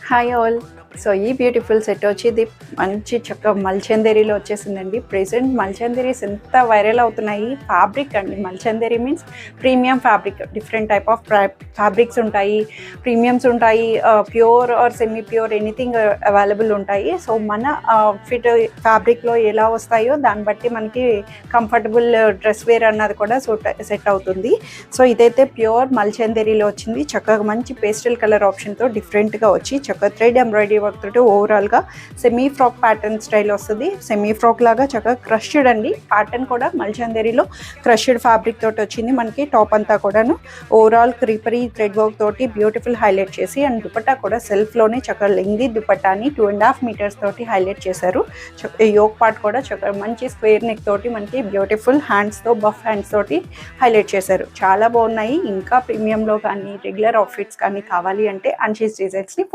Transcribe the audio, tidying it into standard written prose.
Hi all. So ఈ beautiful set వచ్చి ఇది మంచి చక్క మల్చందేరిలో వచ్చేసిందండి. ప్రెజెంట్ మల్చందేరీస్ ఎంత వైరల్ అవుతున్నాయి. ఫ్యాబ్రిక్ అండి, Malchanderi means premium fabric. Different type of fabrics ఉంటాయి, ప్రీమియమ్స్ ఉంటాయి, pure or semi pure anything available ఉంటాయి. సో మన ఫిట్ ఫ్యాబ్రిక్లో ఎలా వస్తాయో దాన్ని బట్టి మనకి కంఫర్టబుల్ డ్రెస్ వేర్ అన్నది కూడా సెట్ అవుతుంది. సో ఇదైతే ప్యూర్ మల్చందేరిలో వచ్చింది. చక్కగా మంచి పేస్టల్ కలర్ ఆప్షన్తో డిఫరెంట్గా వచ్చి చక్కగా థ్రెడ్ ఎంబ్రాయిడరీ వర్క్ తోటి ఓవరాల్గా సెమీ ఫ్రాక్ ప్యాటర్న్ స్టైల్ వస్తుంది. సెమీ ఫ్రాక్ లాగా చక్కగా క్రష్డ్ అండి. ప్యాటర్న్ కూడా మల్చందేరిలో క్రష్డ్ ఫ్యాబ్రిక్ తోటి వచ్చింది. మనకి టాప్ అంతా కూడాను ఓవరాల్ క్రీపరీ థ్రెడ్ వర్క్ తోటి బ్యూటిఫుల్ హైలైట్ చేసి, అండ్ దుపట్టా కూడా సెల్ఫ్లోనే చక్కగా లెంగ్దీ దుపట్టాని 2.5 మీటర్స్ తోటి హైలైట్ చేశారు. యోక్ పార్ట్ కూడా చక్కగా మంచి స్క్వేర్ నెక్ తోటి మనకి బ్యూటిఫుల్ హ్యాండ్స్తో బఫ్ హ్యాండ్స్ తోటి హైలైట్ చేశారు. చాలా బాగున్నాయి. ఇంకా ప్రీమియంలో కానీ రెగ్యులర్ అవుట్ఫిట్స్ కానీ కావాలి అంటే అన్షీస్ డిజైన్స్ని